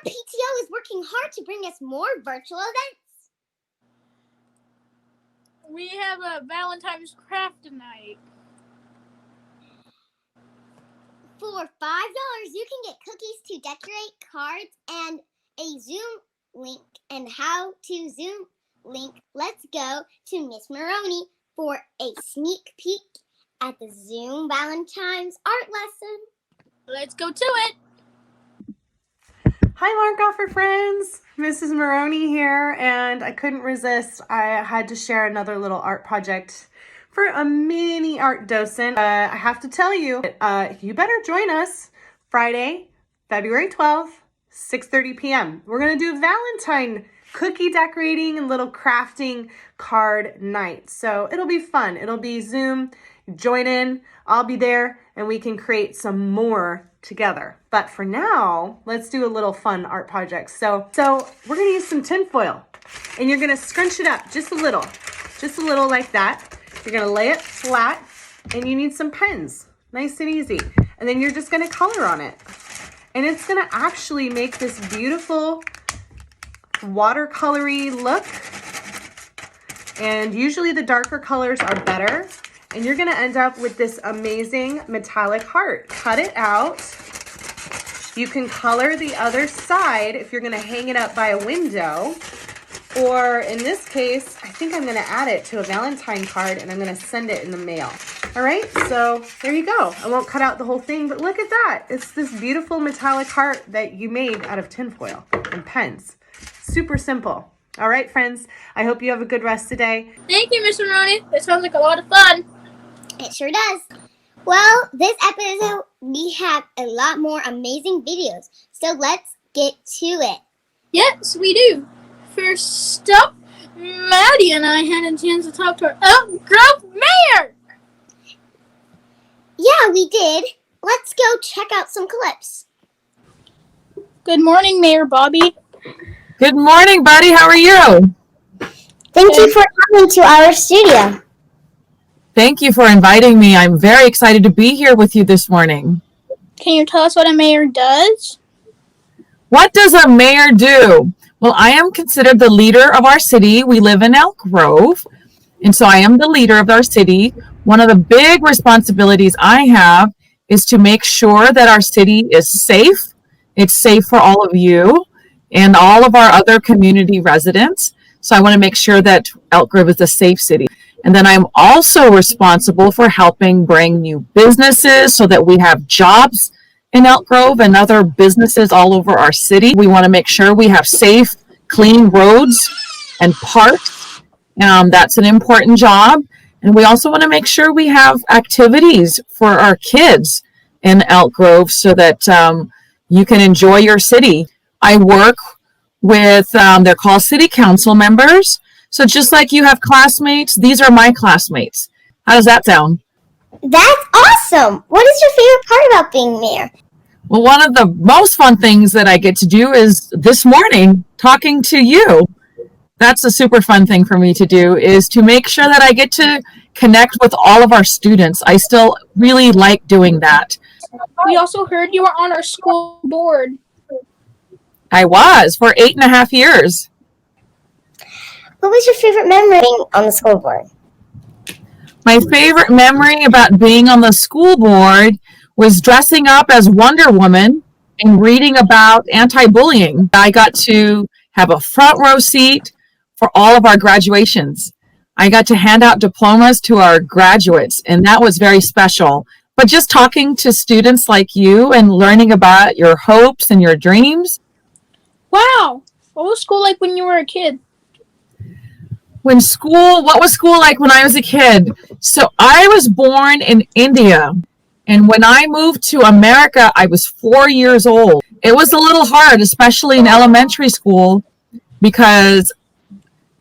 PTO is working hard to bring us more virtual events. We have a Valentine's craft tonight. For $5, you can get cookies to decorate, cards, and a Zoom link. And how to Zoom link, let's go to Miss Maroney for a sneak peek at the Zoom Valentine's art lesson. Let's go to it. Hi, Lark Offer friends. Mrs. Maroney here, and I couldn't resist. I had to share another little art project for a mini art docent. I have to tell you, you better join us Friday, February 12th, 6:30 p.m. We're going to do Valentine cookie decorating and little crafting card night. So it'll be fun. It'll be Zoom. Join in. I'll be there, and we can create some more together. But for now, let's do a little fun art project. So we're going to use some tin foil, and you're going to scrunch it up just a little like that. You're going to lay it flat, and you need some pens, nice and easy. And then you're just going to color on it. And it's going to actually make this beautiful watercolory look. And usually the darker colors are better. And you're going to end up with this amazing metallic heart. Cut it out. You can color the other side if you're going to hang it up by a window. Or in this case, I think I'm going to add it to a Valentine card and I'm going to send it in the mail. All right, so there you go. I won't cut out the whole thing, but look at that. It's this beautiful metallic heart that you made out of tinfoil and pens. Super simple. All right, friends, I hope you have a good rest today. Thank you, Miss Maroney. This sounds like a lot of fun. It sure does. Well, this episode, we have a lot more amazing videos. So let's get to it. Yes, we do. First up, Maddie and I had a chance to talk to our Elk Grove Mayor. Yeah, we did. Let's go check out some clips. Good morning, Mayor Bobbie. Good morning, buddy. How are you? Thank you for coming to our studio. Thank you for inviting me. I'm very excited to be here with you this morning. Can you tell us what a mayor does? What does a mayor do? Well, I am considered the leader of our city. We live in Elk Grove, and so I am the leader of our city. One of the big responsibilities I have is to make sure that our city is safe. It's safe for all of you and all of our other community residents. So I want to make sure that Elk Grove is a safe city. And then I'm also responsible for helping bring new businesses so that we have jobs in Elk Grove and other businesses all over our city. We want to make sure we have safe, clean roads and parks. That's an important job. And we also want to make sure we have activities for our kids in Elk Grove so that you can enjoy your city. I work with, they're called city council members. So just like you have classmates, these are my classmates. How does that sound? That's awesome. What is your favorite part about being mayor? Well, one of the most fun things that I get to do is this morning talking to you. That's a super fun thing for me to do, is to make sure that I get to connect with all of our students. I still really like doing that. We also heard you were on our school board. I was for 8.5 years. What was your favorite memory being on the school board? My favorite memory about being on the school board was dressing up as Wonder Woman and reading about anti-bullying. I got to have a front row seat for all of our graduations. I got to hand out diplomas to our graduates, and that was very special. But just talking to students like you and learning about your hopes and your dreams. Wow. What was school like when you were a kid? What was school like when I was a kid? So I was born in India. And when I moved to America, I was 4 years old. It was a little hard, especially in elementary school, because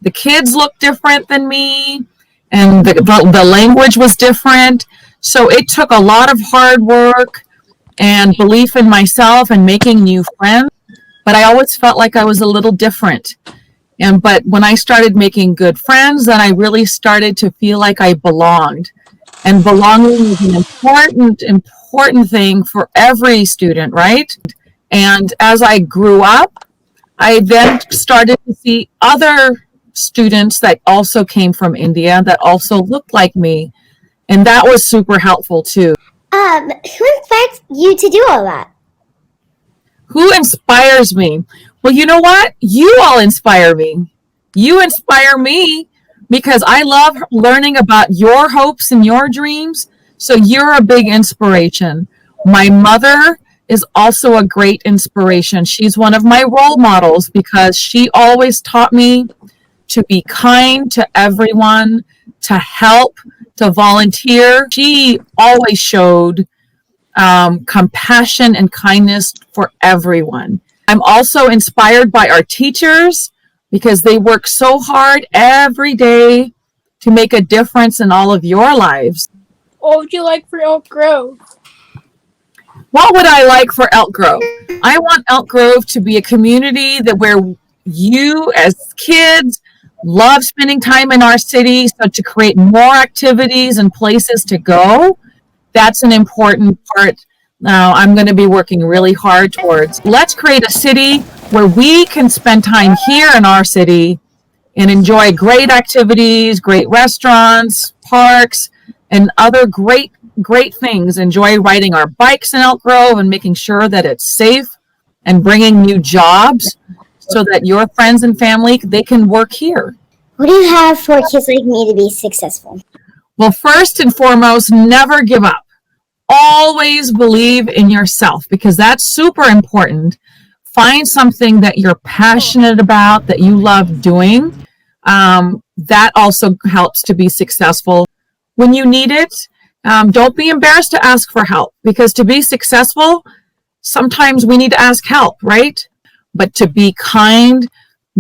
the kids looked different than me and the language was different. So it took a lot of hard work and belief in myself and making new friends. But I always felt like I was a little different. But when I started making good friends, then I really started to feel like I belonged. And belonging is an important thing for every student, right? And as I grew up, I then started to see other students that also came from India that also looked like me. And that was super helpful too. Who inspired you to do all that? Who inspires me? Well, you know what? You all inspire me. You inspire me because I love learning about your hopes and your dreams. So you're a big inspiration. My mother is also a great inspiration. She's one of my role models because she always taught me to be kind to everyone, to help, to volunteer. She always showed compassion and kindness for everyone. I'm also inspired by our teachers because they work so hard every day to make a difference in all of your lives. What would you like for Elk Grove? What would I like for Elk Grove? I want Elk Grove to be a community that where you as kids love spending time in our city, so to create more activities and places to go. That's an important part. Now I'm going to be working really hard towards. Let's create a city where we can spend time here in our city and enjoy great activities, great restaurants, parks, and other great things. Enjoy riding our bikes in Elk Grove and making sure that it's safe and bringing new jobs so that your friends and family, they can work here. What do you have for kids like me to be successful? Well, first and foremost, never give up. Always believe in yourself because that's super important. Find something that you're passionate about, that you love doing. That also helps to be successful. When you need it, don't be embarrassed to ask for help because to be successful, sometimes we need to ask help, right? But to be kind,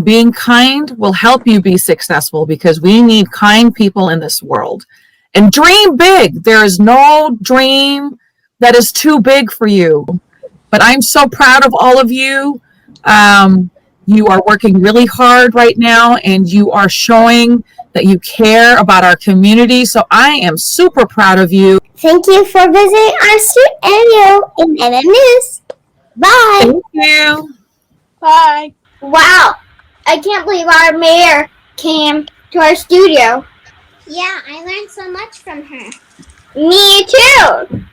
being kind will help you be successful because we need kind people in this world. And dream big. There is no dream that is too big for you. But I'm so proud of all of you. You are working really hard right now, and you are showing that you care about our community. So I am super proud of you. Thank you for visiting our studio in MMNews. Bye. Thank you. Bye. Wow. I can't believe our mayor came to our studio. Yeah, I learned so much from her. Me too.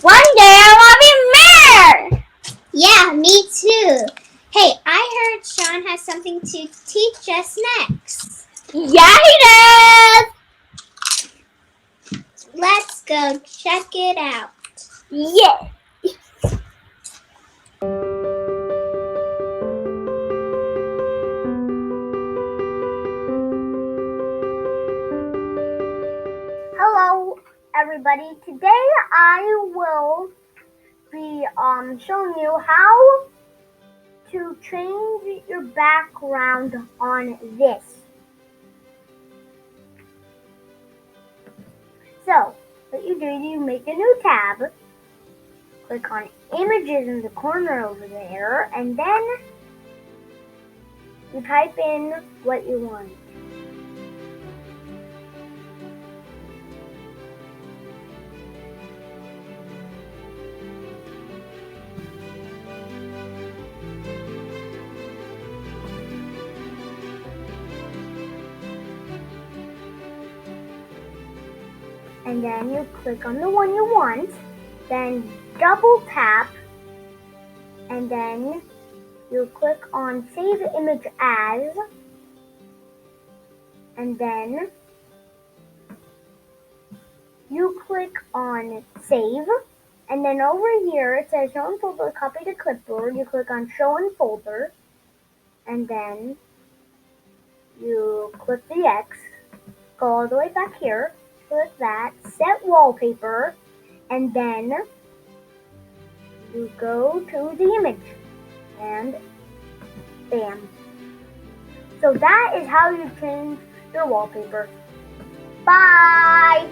One day I want to be mayor. Yeah, me too. Hey, I heard Sean has something to teach us next. Yeah, he does. Let's go check it out. Yeah. Hello, everybody. Today I will be showing you how to change your background on this. So, what you do is you make a new tab, click on images in the corner over there, and then you type in what you want. And then you click on the one you want, then double tap, and then you click on Save Image As, and then you click on Save, and then over here it says Show in Folder, Copy to Clipboard. You click on Show in Folder, and then you click the X, go all the way back here, click that, set wallpaper, and then you go to the image, and bam. So that is how you change your wallpaper. Bye!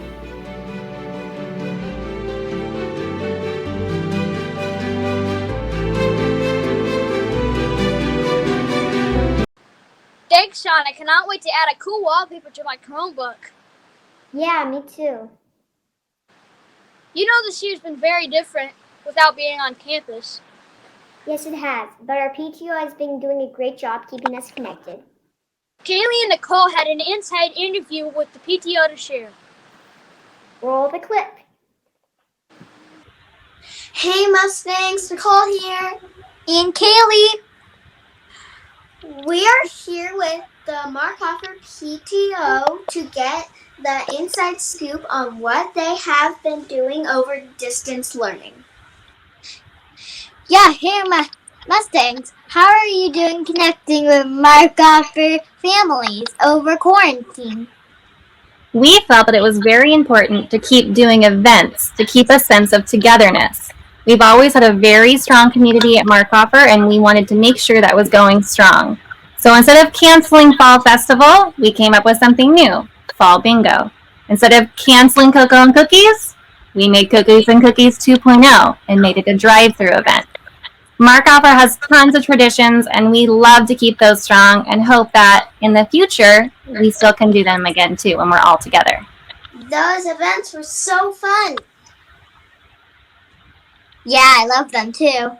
Thanks, Sean. I cannot wait to add a cool wallpaper to my Chromebook. Yeah, me too. You know, this year's been very different. without being on campus. Yes, it has, but our PTO has been doing a great job keeping us connected. Kaleigh and Nicole had an inside interview with the PTO to share. Roll the clip. Hey Mustangs, Nicole here. And Kaleigh. We are here with the Mark Harper PTO to get the inside scoop on what they have been doing over distance learning. Yeah, hey Mustangs, how are you doing connecting with Mark Harper families over quarantine? We felt that it was very important to keep doing events to keep a sense of togetherness. We've always had a very strong community at Markhoffer, and we wanted to make sure that was going strong. So instead of canceling Fall Festival, we came up with something new, Fall Bingo. Instead of canceling Cocoa and Cookies, we made Cookies and Cookies 2.0 and made it a drive-through event. Markhoffer has tons of traditions, and we love to keep those strong and hope that in the future, we still can do them again too when we're all together. Those events were so fun. Yeah, I love them too.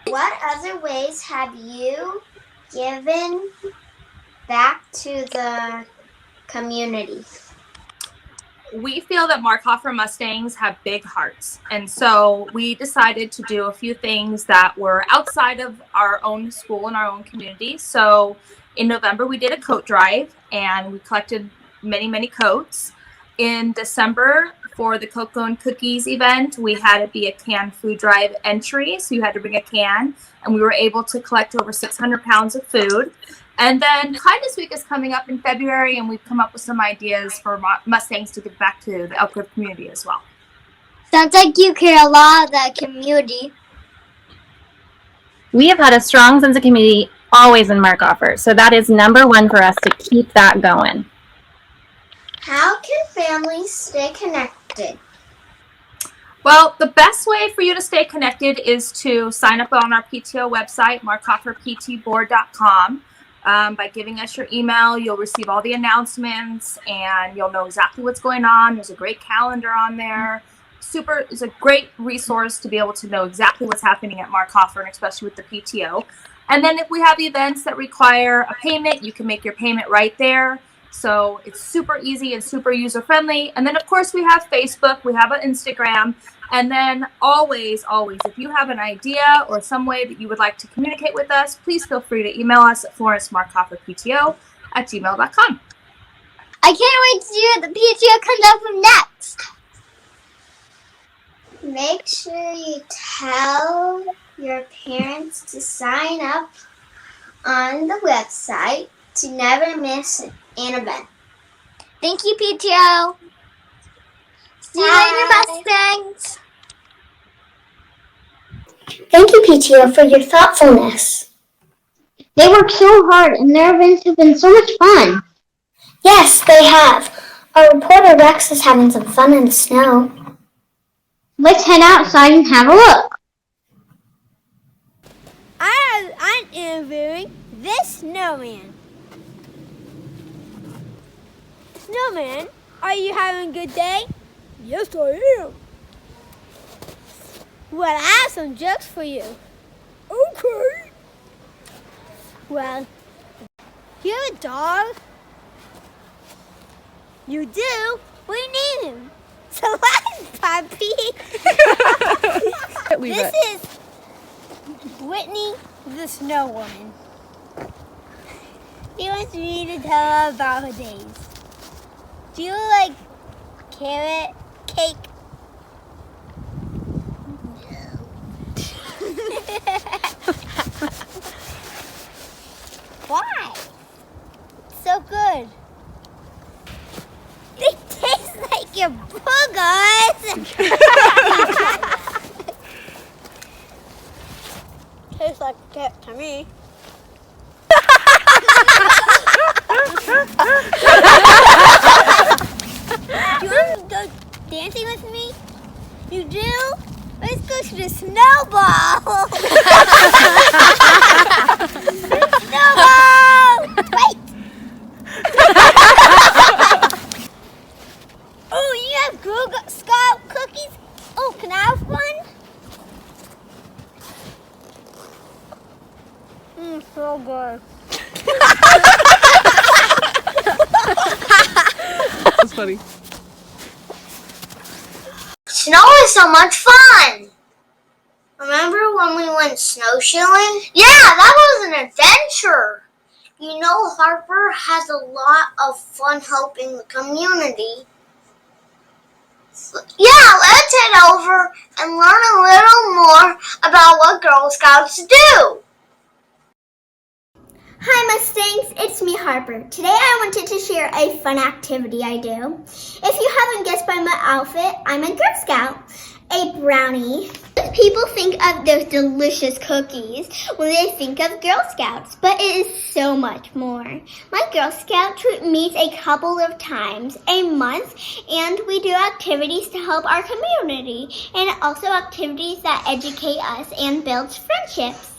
What other ways have you given back to the community? We feel that Markhoffer Mustangs have big hearts, and so we decided to do a few things that were outside of our own school and our own community. So in November we did a coat drive and we collected many coats. In December, for the Cocoa and Cookies event, we had it be a canned food drive entry, so you had to bring a can, and we were able to collect over 600 pounds of food. And then Kindness Week is coming up in February, and we've come up with some ideas for Mustangs to give back to the Elk Grove community as well. Sounds like you care a lot of the community. We have had a strong sense of community always in Markhoffer, so that is number one for us to keep that going. How can families stay connected? Well, the best way for you to stay connected is to sign up on our PTO website, markhofferptboard.com. By giving us your email, you'll receive all the announcements and you'll know exactly what's going on. There's a great calendar on there. It's a great resource to be able to know exactly what's happening at Markhoffer, and especially with the PTO. And then if we have events that require a payment, you can make your payment right there. So it's super easy and super user-friendly. And then, of course, we have Facebook, we have an Instagram. And then always, if you have an idea or some way that you would like to communicate with us, please feel free to email us at florencemarkhofferpto@gmail.com. I can't wait to see what the PTO comes up with next. Make sure you tell your parents to sign up on the website to never miss an event. Thank you, PTO. See you later, Mustangs. Thank you, PTO, for your thoughtfulness. They worked so hard and their events have been so much fun. Yes, they have. Our reporter Rex is having some fun in the snow. Let's head outside and have a look. I'm interviewing this snowman. Snowman, are you having a good day? Yes, I am. Well, I have some jokes for you. Okay. Well, you have a dog? You do? What do you name him? Celeste, Puppy. This is Whitney, the snow woman. She wants me to tell her about her days. Do you like carrot cake? Why? It's so good. They taste like your boogers. Tastes like a cat to me. Do you want to go dancing with me? You do? Let's go to the snowball. Snowball! Wait. Oh, you have Girl Scout cookies? Oh, can I So good. That's funny. Snow is so much fun. Remember when we went snowshoeing? Yeah, that was an adventure. You know, Harper has a lot of fun helping the community. Yeah, let's head over and learn a little more about what Girl Scouts do. Hi Mustangs, it's me Harper. Today I wanted to share a fun activity I do. If you haven't guessed by my outfit, I'm a Girl Scout, a brownie. People think of those delicious cookies when they think of Girl Scouts, but it is so much more. My Girl Scout troop meets a couple of times a month, and we do activities to help our community, and also activities that educate us and build friendships.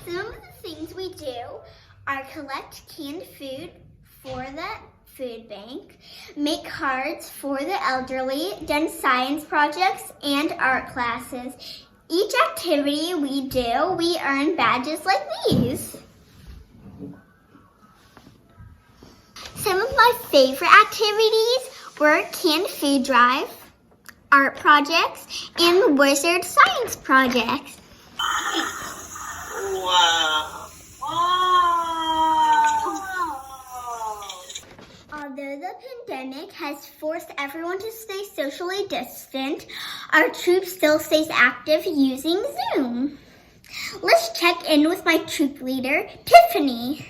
Some of the things we do are collect canned food for the food bank, make cards for the elderly, done science projects and art classes. Each activity we do, we earn badges like these. Some of my favorite activities were canned food drive, art projects, and wizard science projects. Wow. Although the pandemic has forced everyone to stay socially distant, our troop still stays active using Zoom. Let's check in with my troop leader, Tiffany,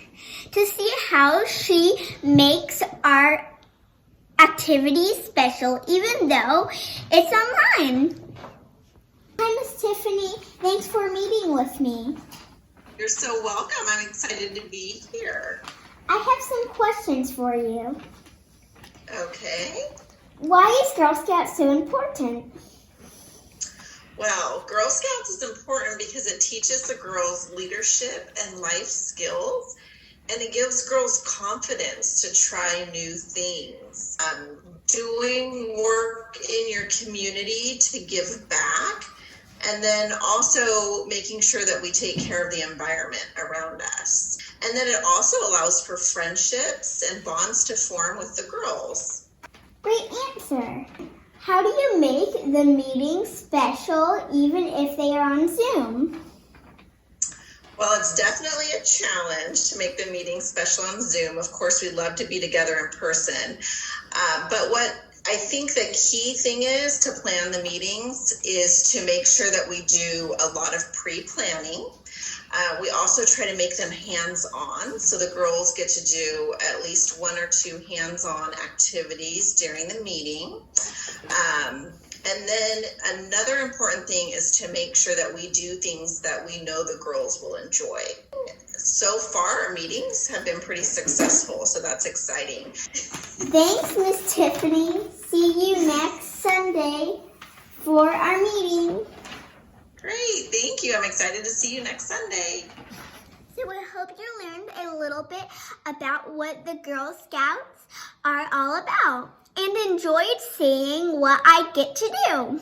to see how she makes our activities special even though it's online. Hi, Miss Tiffany. Thanks for meeting with me. You're so welcome. I'm excited to be here. I have some questions for you. Okay. Why is Girl Scout so important? Well, Girl Scouts is important because it teaches the girls leadership and life skills, and it gives girls confidence to try new things. Doing work in your community to give back, and then also making sure that we take care of the environment around us. And then it also allows for friendships and bonds to form with the girls. Great answer. How do you make the meetings special even if they are on Zoom? Well, it's definitely a challenge to make the meeting special on Zoom. Of course, we'd love to be together in person. But what I think the key thing is to plan the meetings is to make sure that we do a lot of pre-planning. We also try to make them hands-on, so the girls get to do at least 1 or 2 hands-on activities during the meeting. And then another important thing is to make sure that we do things that we know the girls will enjoy. So far, our meetings have been pretty successful, so that's exciting. Thanks, Miss Tiffany. See you next Sunday for our meeting. Great, thank you. I'm excited to see you next Sunday. So I hope you learned a little bit about what the Girl Scouts are all about and enjoyed seeing what I get to do.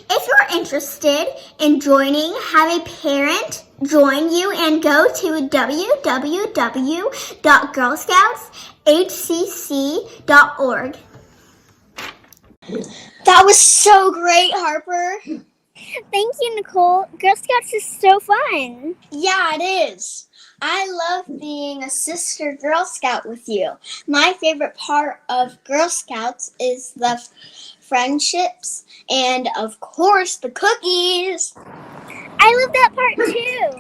If you're interested in joining, have a parent join you and go to www.girlscoutshcc.org. That was so great, Harper. Thank you, Nicole. Girl Scouts is so fun. Yeah, it is. I love being a sister Girl Scout with you. My favorite part of Girl Scouts is the friendships and, of course, the cookies. I love that part too.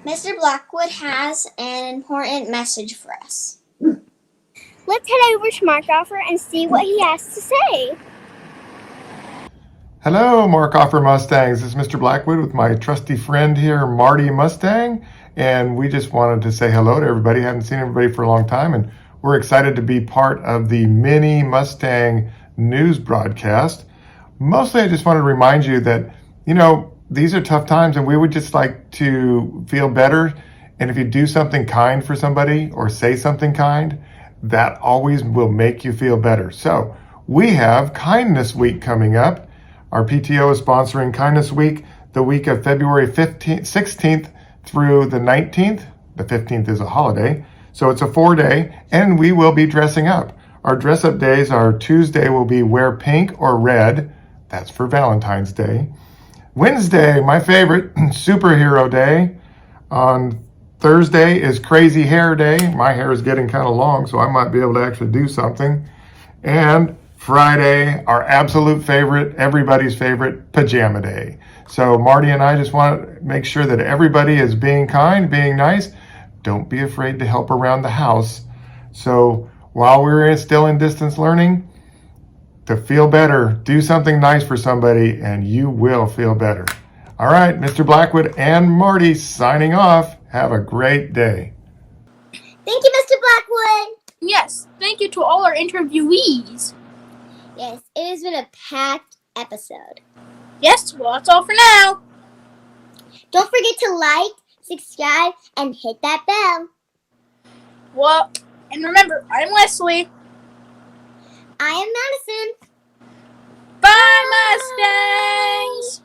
Mr. Blackwood has an important message for us. Let's head over to Mark Offer and see what he has to say. Hello, Mark Offer Mustangs. This is Mr. Blackwood with my trusty friend here, Marty Mustang. And we just wanted to say hello to everybody. Haven't seen everybody for a long time. And we're excited to be part of the Mini Mustang news broadcast. Mostly, I just want to remind you that, these are tough times and we would just like to feel better. And if you do something kind for somebody or say something kind, that always will make you feel better. So we have Kindness Week coming up. Our PTO is sponsoring Kindness Week the week of February 16th through the 19th. The 15th is a holiday, so it's a 4-day, and we will be dressing up. Our dress-up days are Tuesday will be wear pink or red. That's for Valentine's Day. Wednesday, my favorite, superhero day. On Thursday is crazy hair day. My hair is getting kind of long, so I might be able to actually do something. And Friday, our absolute favorite, everybody's favorite, pajama day. So Marty and I just want to make sure that everybody is being kind, being nice. Don't be afraid to help around the house. So while we're still in distance learning, to feel better, do something nice for somebody and you will feel better. All right, Mr. Blackwood and Marty signing off. Have a great day. Thank you, Mr. Blackwood. Yes, thank you to all our interviewees. Yes, it has been a packed episode. Yes, well, that's all for now. Don't forget to like, subscribe, and hit that bell. Well, and remember, I'm Leslie. I am Madison. Bye, Mustangs!